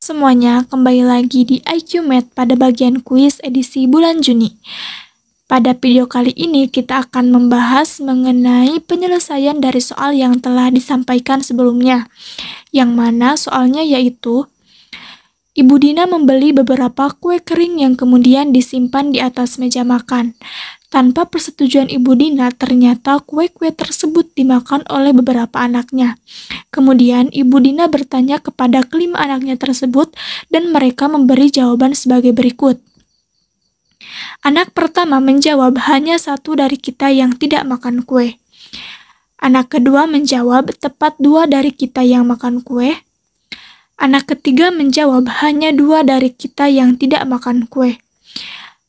Semuanya, kembali lagi di IQ Math pada bagian kuis edisi bulan Juni. Pada video kali ini kita akan membahas mengenai penyelesaian dari soal yang telah disampaikan sebelumnya. Yang mana soalnya yaitu, Ibu Dina membeli beberapa kue kering yang kemudian disimpan di atas meja makan. Tanpa persetujuan Ibu Dina, ternyata kue-kue tersebut dimakan oleh beberapa anaknya. Kemudian, Ibu Dina bertanya kepada kelima anaknya tersebut dan mereka memberi jawaban sebagai berikut. Anak pertama menjawab, hanya satu dari kita yang tidak makan kue. Anak kedua menjawab, tepat 2 dari kita yang makan kue. Anak ketiga menjawab, hanya 2 dari kita yang tidak makan kue.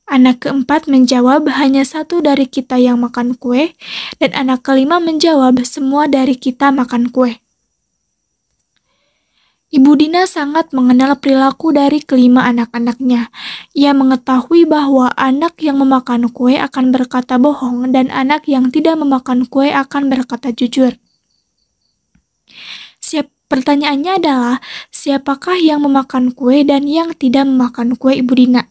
Anak keempat menjawab, hanya 1 dari kita yang makan kue. Dan anak kelima menjawab, semua dari kita makan kue. Ibu Dina sangat mengenal perilaku dari kelima anak-anaknya. Ia mengetahui bahwa anak yang memakan kue akan berkata bohong dan anak yang tidak memakan kue akan berkata jujur. Pertanyaannya adalah, siapakah yang memakan kue dan yang tidak memakan kue Ibu Dina?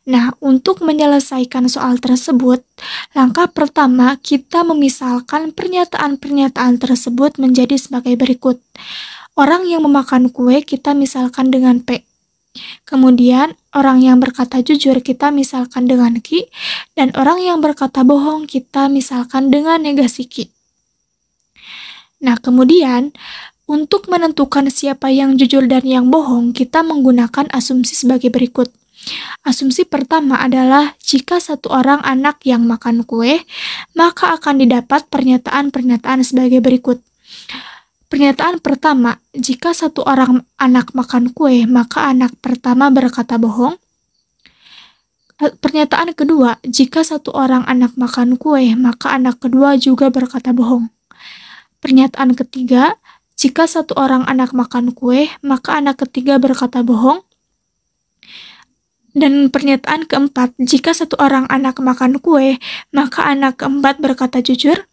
Nah, untuk menyelesaikan soal tersebut, langkah pertama kita memisalkan pernyataan-pernyataan tersebut menjadi sebagai berikut. Orang yang memakan kue kita misalkan dengan P. Kemudian, orang yang berkata jujur kita misalkan dengan Q, dan orang yang berkata bohong kita misalkan dengan negasi Q. Nah, kemudian, untuk menentukan siapa yang jujur dan yang bohong, kita menggunakan asumsi sebagai berikut. Asumsi pertama adalah jika satu orang anak yang makan kue, maka akan didapat pernyataan-pernyataan sebagai berikut. Pernyataan pertama, jika satu orang anak makan kue, maka anak pertama berkata bohong. Pernyataan kedua, jika satu orang anak makan kue, maka anak kedua juga berkata bohong. Pernyataan ketiga, jika satu orang anak makan kue, maka anak ketiga berkata bohong. Dan pernyataan keempat, jika satu orang anak makan kue, maka anak keempat berkata jujur.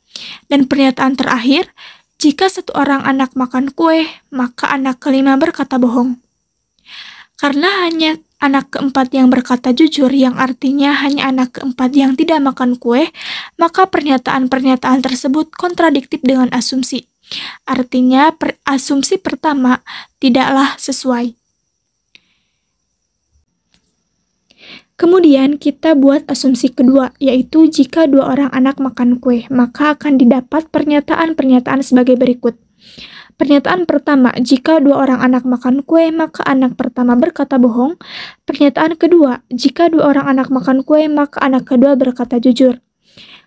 Dan pernyataan terakhir, jika satu orang anak makan kue, maka anak kelima berkata bohong. Karena hanya anak keempat yang berkata jujur, yang artinya hanya anak keempat yang tidak makan kue, maka pernyataan-pernyataan tersebut kontradiktif dengan asumsi. Artinya, asumsi pertama tidaklah sesuai. Kemudian kita buat asumsi kedua, yaitu jika 2 orang anak makan kue, maka akan didapat pernyataan-pernyataan sebagai berikut. Pernyataan pertama, jika 2 orang anak makan kue, maka anak pertama berkata bohong. Pernyataan kedua, jika 2 orang anak makan kue, maka anak kedua berkata jujur.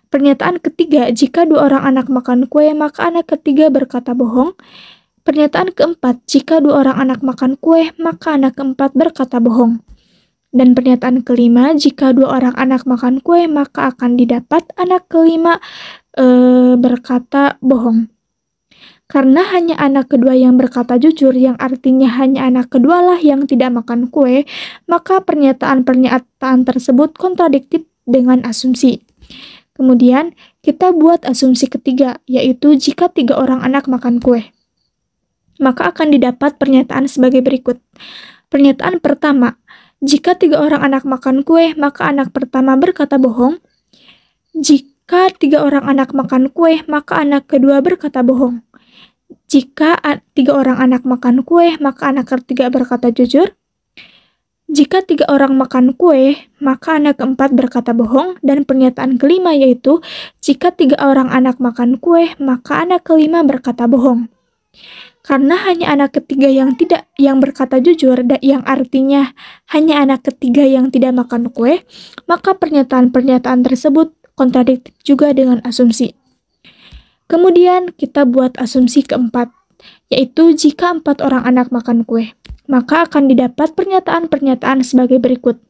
Pernyataan ketiga, jika 2 orang anak makan kue, maka anak ketiga berkata bohong. Pernyataan keempat, jika 2 orang anak makan kue, maka anak keempat berkata bohong. Dan pernyataan kelima, jika 2 orang anak makan kue, maka akan didapat anak kelima berkata bohong. Karena hanya anak kedua yang berkata jujur, yang artinya hanya anak kedua lah yang tidak makan kue, maka pernyataan-pernyataan tersebut kontradiktif dengan asumsi. Kemudian, kita buat asumsi ketiga, yaitu jika 3 orang anak makan kue, maka akan didapat pernyataan sebagai berikut. Pernyataan pertama, jika 3 orang anak makan kue, maka anak pertama berkata bohong. Jika 3 orang anak makan kue, maka anak kedua berkata bohong. Jika 3 orang anak makan kue, maka anak ketiga berkata jujur. Jika 3 orang makan kue, maka anak keempat berkata bohong. Dan pernyataan kelima yaitu, jika 3 orang anak makan kue, maka anak kelima berkata bohong. Karena hanya anak ketiga yang berkata jujur, yang artinya hanya anak ketiga yang tidak makan kue, maka pernyataan-pernyataan tersebut kontradiktif juga dengan asumsi. Kemudian kita buat asumsi keempat, yaitu jika 4 orang anak makan kue, maka akan didapat pernyataan-pernyataan sebagai berikut.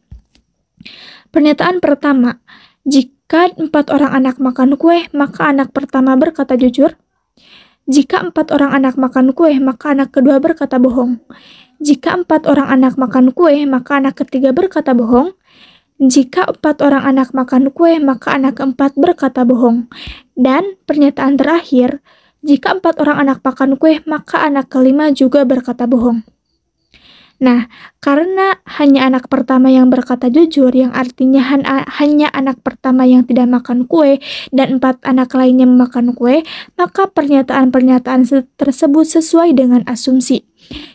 Pernyataan pertama, jika 4 orang anak makan kue, maka anak pertama berkata jujur. Jika 4 orang anak makan kue, maka anak kedua berkata bohong. Jika 4 orang anak makan kue, maka anak ketiga berkata bohong. Jika 4 orang anak makan kue, maka anak keempat berkata bohong. Dan pernyataan terakhir, jika 4 orang anak makan kue, maka anak kelima juga berkata bohong. Nah, karena hanya anak pertama yang berkata jujur, yang artinya hanya anak pertama yang tidak makan kue, dan 4 anak lainnya memakan kue, maka pernyataan-pernyataan tersebut sesuai dengan asumsi,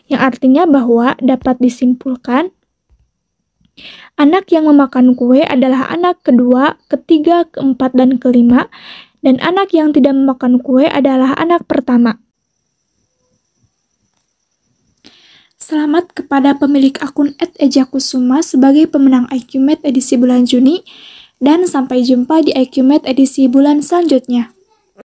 yang artinya bahwa dapat disimpulkan anak yang memakan kue adalah anak kedua, ketiga, keempat, dan kelima, dan anak yang tidak memakan kue adalah anak pertama. Selamat kepada pemilik akun @ejakusuma sebagai pemenang IQ Math edisi bulan Juni, dan sampai jumpa di IQ Math edisi bulan selanjutnya.